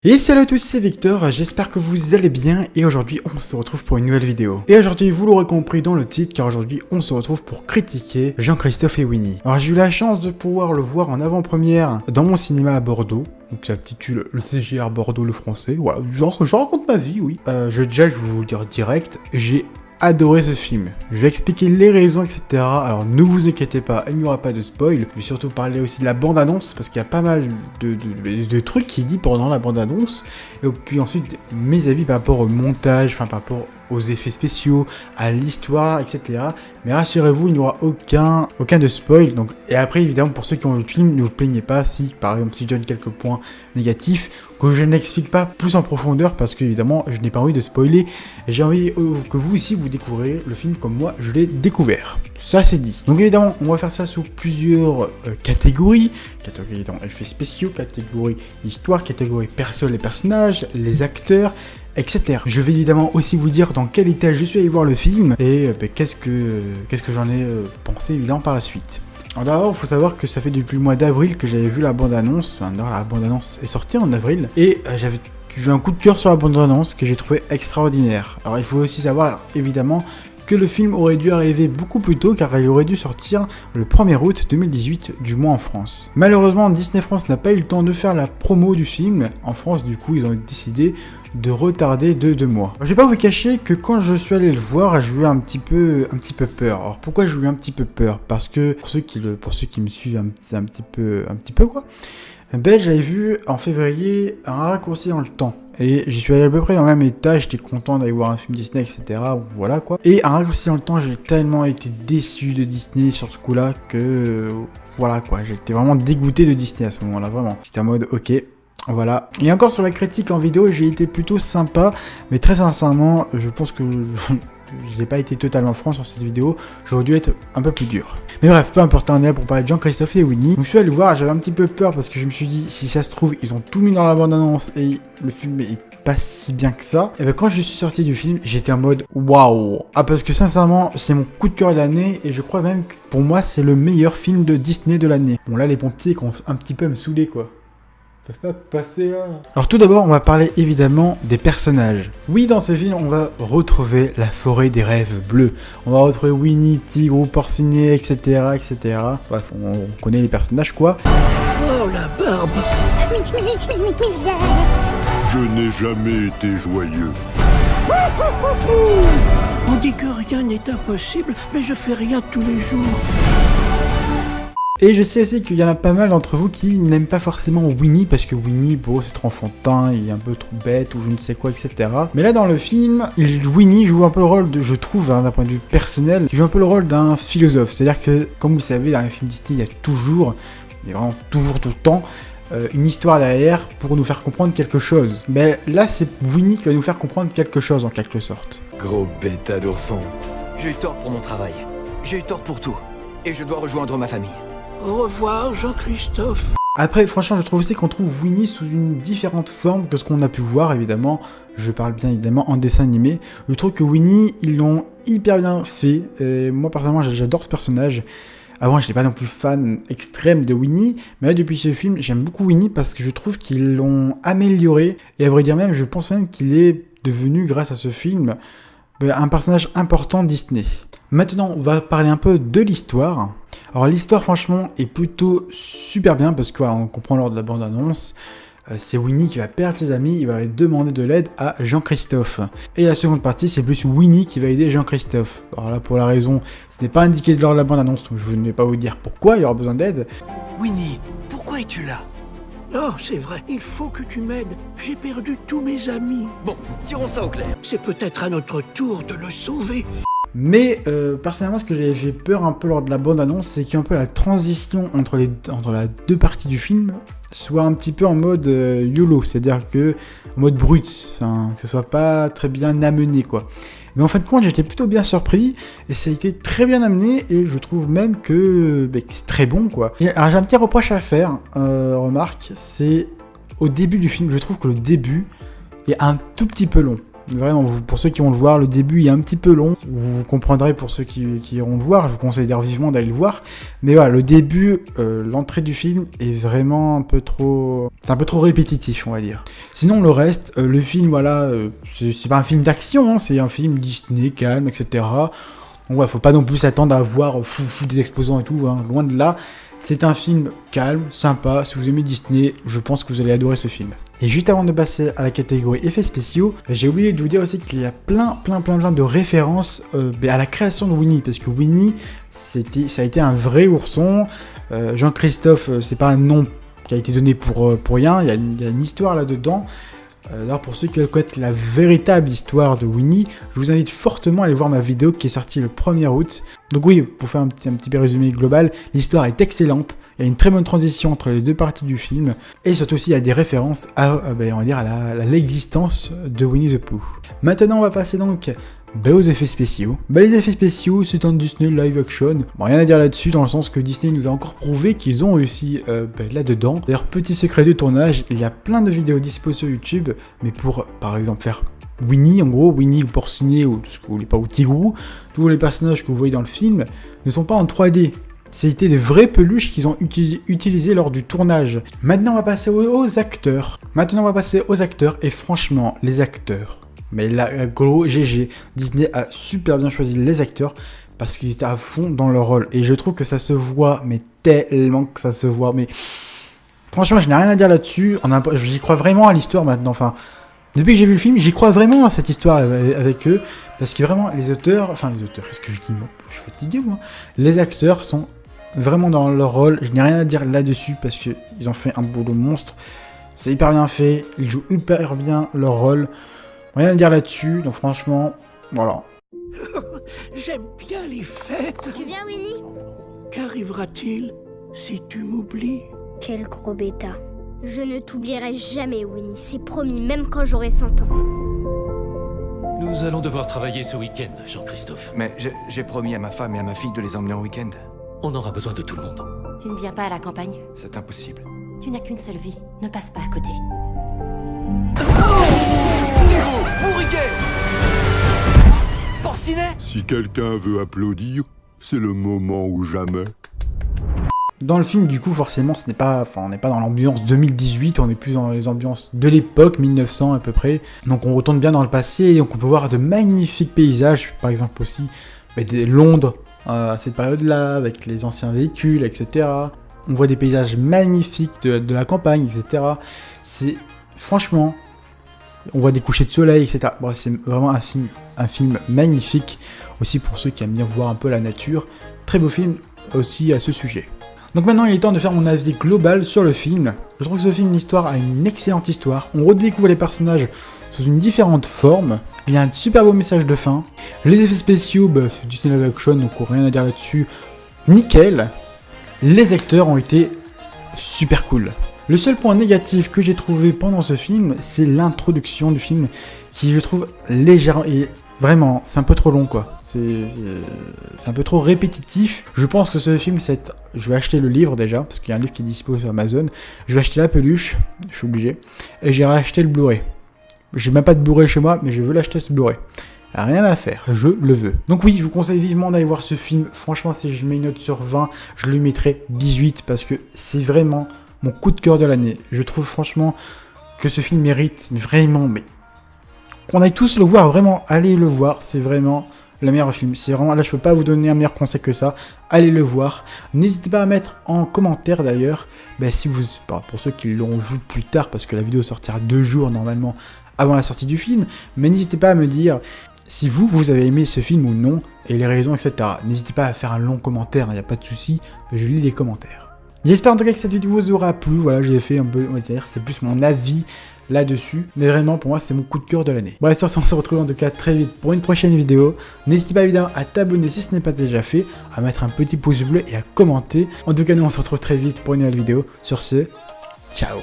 Et salut à tous, c'est Victor, j'espère que vous allez bien et aujourd'hui on se retrouve pour une nouvelle vidéo. Et aujourd'hui vous l'aurez compris dans le titre car aujourd'hui on se retrouve pour critiquer Jean-Christophe et Winnie. Alors j'ai eu la chance de pouvoir le voir en avant-première dans mon cinéma à Bordeaux. Donc ça s'intitule le CGR Bordeaux le français, voilà, genre je raconte ma vie, oui. Je vais vous le dire direct, j'ai adoré ce film. Je vais expliquer les raisons, etc. Alors ne vous inquiétez pas, il n'y aura pas de spoil. Je vais surtout parler aussi de la bande-annonce parce qu'il y a pas mal de trucs qu'il dit pendant la bande-annonce. Et puis ensuite mes avis par rapport au montage, enfin par rapport aux effets spéciaux, à l'histoire, etc. Mais rassurez-vous, il n'y aura aucun de spoil. Donc, et après, évidemment, pour ceux qui ont vu le film, ne vous plaignez pas si, par exemple, si je donne quelques points négatifs, que je n'explique pas plus en profondeur, parce que, évidemment, je n'ai pas envie de spoiler. J'ai envie que vous aussi, vous découvriez le film comme moi, je l'ai découvert. Ça, c'est dit. Donc, évidemment, on va faire ça sous plusieurs catégories. Catégorie dans effets spéciaux, catégorie histoire, catégorie les personnages, les acteurs, etc. Je vais évidemment aussi vous dire dans quel état je suis allé voir le film et qu'est-ce que j'en ai pensé évidemment par la suite. Alors d'abord, il faut savoir que ça fait depuis le mois d'avril que j'avais vu la bande-annonce. Enfin, la bande-annonce est sortie en avril et j'avais eu un coup de cœur sur la bande-annonce que j'ai trouvé extraordinaire. Alors il faut aussi savoir évidemment que le film aurait dû arriver beaucoup plus tôt car il aurait dû sortir le 1er août 2018, du moins en France. Malheureusement, Disney France n'a pas eu le temps de faire la promo du film. En France, du coup, ils ont décidé de retarder de 2 mois. Je vais pas vous cacher que quand je suis allé le voir, j'ai eu un petit peu peur. Alors pourquoi j'ai eu un petit peu peur? Parce que pour ceux qui me suivent un petit peu quoi, ben j'avais vu en février un raccourci dans le temps. Et j'y suis allé à peu près dans le même état, j'étais content d'aller voir un film Disney, etc. Voilà quoi. Et un raccourci dans le temps, j'ai tellement été déçu de Disney sur ce coup-là que voilà quoi. J'étais vraiment dégoûté de Disney à ce moment-là, vraiment. J'étais en mode ok. Voilà. Et encore sur la critique en vidéo, j'ai été plutôt sympa, mais très sincèrement, je pense que je n'ai pas été totalement franc sur cette vidéo, j'aurais dû être un peu plus dur. Mais bref, peu importe, on est là pour parler de Jean-Christophe et Winnie. Donc je suis allé le voir, j'avais un petit peu peur parce que je me suis dit, si ça se trouve, ils ont tout mis dans la bande-annonce et le film est pas si bien que ça. Et ben quand je suis sorti du film, j'étais en mode waouh. Ah parce que sincèrement, c'est mon coup de cœur de l'année et je crois même que pour moi, c'est le meilleur film de Disney de l'année. Bon là, les pompiers commencent un petit peu à me saouler quoi. Pas passer là. Alors tout d'abord, on va parler évidemment des personnages. Oui, dans ce film, on va retrouver la forêt des rêves bleus. On va retrouver Winnie, Tigre ou Porcinet, etc., etc. Bref, on connaît les personnages quoi. Oh la barbe! Misère. Je n'ai jamais été joyeux. On dit que rien n'est impossible, mais je fais rien tous les jours. Et je sais aussi qu'il y en a pas mal d'entre vous qui n'aiment pas forcément Winnie parce que Winnie, bon, c'est trop enfantin, il est un peu trop bête ou je ne sais quoi, etc. Mais là, dans le film, Winnie joue un peu le rôle de, je trouve, hein, d'un point de vue personnel, qui joue un peu le rôle d'un philosophe. C'est-à-dire que, comme vous le savez, dans les films Disney, il y a vraiment toujours, tout le temps, une histoire derrière pour nous faire comprendre quelque chose. Mais là, c'est Winnie qui va nous faire comprendre quelque chose, en quelque sorte. Gros bêta d'ourson. J'ai eu tort pour mon travail. J'ai eu tort pour tout. Et je dois rejoindre ma famille. Au revoir, Jean-Christophe. Après, franchement, je trouve aussi qu'on trouve Winnie sous une différente forme que ce qu'on a pu voir, évidemment. Je parle bien évidemment en dessin animé. Je trouve que Winnie, ils l'ont hyper bien fait. Et moi, personnellement, j'adore ce personnage. Avant, je n'étais pas non plus fan extrême de Winnie, mais là, depuis ce film, j'aime beaucoup Winnie parce que je trouve qu'ils l'ont amélioré. Et à vrai dire même, je pense même qu'il est devenu, grâce à ce film, un personnage important Disney. Maintenant, on va parler un peu de l'histoire. Alors l'histoire, franchement, est plutôt super bien parce que voilà, on comprend lors de la bande-annonce. C'est Winnie qui va perdre ses amis, il va demander de l'aide à Jean-Christophe. Et la seconde partie, c'est plus Winnie qui va aider Jean-Christophe. Alors là, pour la raison, ce n'est pas indiqué lors de la bande-annonce, donc je ne vais pas vous dire pourquoi il aura besoin d'aide. Winnie, pourquoi es-tu là? Oh, c'est vrai, il faut que tu m'aides. J'ai perdu tous mes amis. Bon, tirons ça au clair. C'est peut-être à notre tour de le sauver. Mais personnellement, ce que j'avais fait peur un peu lors de la bande-annonce, c'est qu'un peu la transition entre les deux parties du film soit un petit peu en mode YOLO, c'est-à-dire que en mode brut, enfin, que ce soit pas très bien amené quoi. Mais en fin de compte, j'étais plutôt bien surpris et ça a été très bien amené et je trouve même que c'est très bon quoi. Alors j'ai un petit reproche à faire, remarque, c'est au début du film, je trouve que le début est un tout petit peu long. Vraiment, pour ceux qui vont le voir, le début est un petit peu long. Vous comprendrez pour ceux qui iront le voir. Je vous conseille vivement d'aller le voir. Mais voilà, le début, l'entrée du film est vraiment un peu trop... C'est un peu trop répétitif, on va dire. Sinon, le reste, le film, voilà, c'est pas un film d'action, hein, c'est un film Disney, calme, etc. Donc ouais, faut pas non plus s'attendre à voir fou des exposants et tout, hein, loin de là. C'est un film calme, sympa. Si vous aimez Disney, je pense que vous allez adorer ce film. Et juste avant de passer à la catégorie effets spéciaux, j'ai oublié de vous dire aussi qu'il y a plein de références à la création de Winnie, parce que Winnie, ça a été un vrai ourson. Jean-Christophe, c'est pas un nom qui a été donné pour rien. Il y a une histoire là-dedans. Alors pour ceux qui veulent connaître la véritable histoire de Winnie, je vous invite fortement à aller voir ma vidéo qui est sortie le 1er août. Donc oui, pour faire un petit résumé global, l'histoire est excellente, il y a une très bonne transition entre les deux parties du film, et surtout aussi il y a des références à l'existence de Winnie the Pooh. Maintenant on va passer donc aux effets spéciaux. Les effets spéciaux, c'est un Disney live action. Bon, rien à dire là-dessus, dans le sens que Disney nous a encore prouvé qu'ils ont réussi là-dedans. D'ailleurs, petit secret de tournage, il y a plein de vidéos dispo sur YouTube, mais pour, par exemple, faire Winnie, en gros, Winnie, Porcinet, ou tout ce que vous voulez pas, ou Tigrou, tous les personnages que vous voyez dans le film, ne sont pas en 3D. C'était des vraies peluches qu'ils ont utilisées lors du tournage. Maintenant, on va passer aux acteurs. Et franchement, les acteurs... Mais là, gros, GG, Disney a super bien choisi les acteurs parce qu'ils étaient à fond dans leur rôle. Et je trouve que ça se voit, mais tellement que ça se voit. Mais franchement, je n'ai rien à dire là-dessus. J'y crois vraiment à l'histoire maintenant. Enfin, depuis que j'ai vu le film, j'y crois vraiment à cette histoire avec eux. Parce que vraiment, les auteurs, qu'est-ce que je dis moi? Je suis fatigué, moi. Les acteurs sont vraiment dans leur rôle. Je n'ai rien à dire là-dessus parce qu'ils ont fait un boulot monstre. C'est hyper bien fait. Ils jouent hyper bien leur rôle. Rien à dire là-dessus, donc franchement, voilà. J'aime bien les fêtes. Tu viens, Winnie? Qu'arrivera-t-il si tu m'oublies? Quel gros bêta. Je ne t'oublierai jamais, Winnie. C'est promis, même quand j'aurai 100 ans. Nous allons devoir travailler ce week-end, Jean-Christophe. Mais j'ai promis à ma femme et à ma fille de les emmener en week-end. On aura besoin de tout le monde. Tu ne viens pas à la campagne? C'est impossible. Tu n'as qu'une seule vie. Ne passe pas à côté. Tigrou, bourriquet, Porcinet. Si quelqu'un veut applaudir, c'est le moment ou jamais. Dans le film, du coup, forcément, on n'est pas dans l'ambiance 2018, on est plus dans les ambiances de l'époque, 1900 à peu près. Donc on retourne bien dans le passé, et donc on peut voir de magnifiques paysages, par exemple aussi Londres, à cette période-là, avec les anciens véhicules, etc. On voit des paysages magnifiques de la campagne, etc. C'est, franchement, on voit des couchers de soleil, etc. Bon, c'est vraiment un film magnifique, aussi pour ceux qui aiment bien voir un peu la nature. Très beau film aussi à ce sujet. Donc maintenant il est temps de faire mon avis global sur le film. Je trouve que ce film, l'histoire a une excellente histoire. On redécouvre les personnages sous une différente forme. Il y a un super beau message de fin. Les effets spéciaux, c'est Disney Live Action, donc rien à dire là-dessus. Nickel. Les acteurs ont été super cool. Le seul point négatif que j'ai trouvé pendant ce film, c'est l'introduction du film, qui je trouve légèrement... Vraiment, c'est un peu trop long, quoi. C'est un peu trop répétitif. Je pense que ce film, je vais acheter le livre déjà, parce qu'il y a un livre qui est dispo sur Amazon. Je vais acheter la peluche, je suis obligé. Et j'ai racheté le Blu-ray. J'ai même pas de Blu-ray chez moi, mais je veux l'acheter ce Blu-ray. Rien à faire, je le veux. Donc oui, je vous conseille vivement d'aller voir ce film. Franchement, si je mets une note sur 20, je lui mettrai 18, parce que c'est vraiment mon coup de cœur de l'année. Je trouve franchement que ce film mérite, mais qu'on aille tous le voir, vraiment, allez le voir, c'est vraiment le meilleur film. C'est vraiment, là je peux pas vous donner un meilleur conseil que ça, allez le voir. N'hésitez pas à mettre en commentaire d'ailleurs, si vous, pour ceux qui l'ont vu plus tard, parce que la vidéo sortira 2 jours normalement avant la sortie du film, mais n'hésitez pas à me dire si vous avez aimé ce film ou non, et les raisons, etc. N'hésitez pas à faire un long commentaire, il n'y a pas de souci, je lis les commentaires. J'espère en tout cas que cette vidéo vous aura plu, voilà, j'ai fait un peu, on va dire, c'est plus mon avis là-dessus, mais vraiment pour moi c'est mon coup de cœur de l'année. Bref, sur ce, on se retrouve en tout cas très vite pour une prochaine vidéo. N'hésitez pas évidemment à t'abonner si ce n'est pas déjà fait, à mettre un petit pouce bleu et à commenter. En tout cas nous on se retrouve très vite pour une nouvelle vidéo. Sur ce, ciao.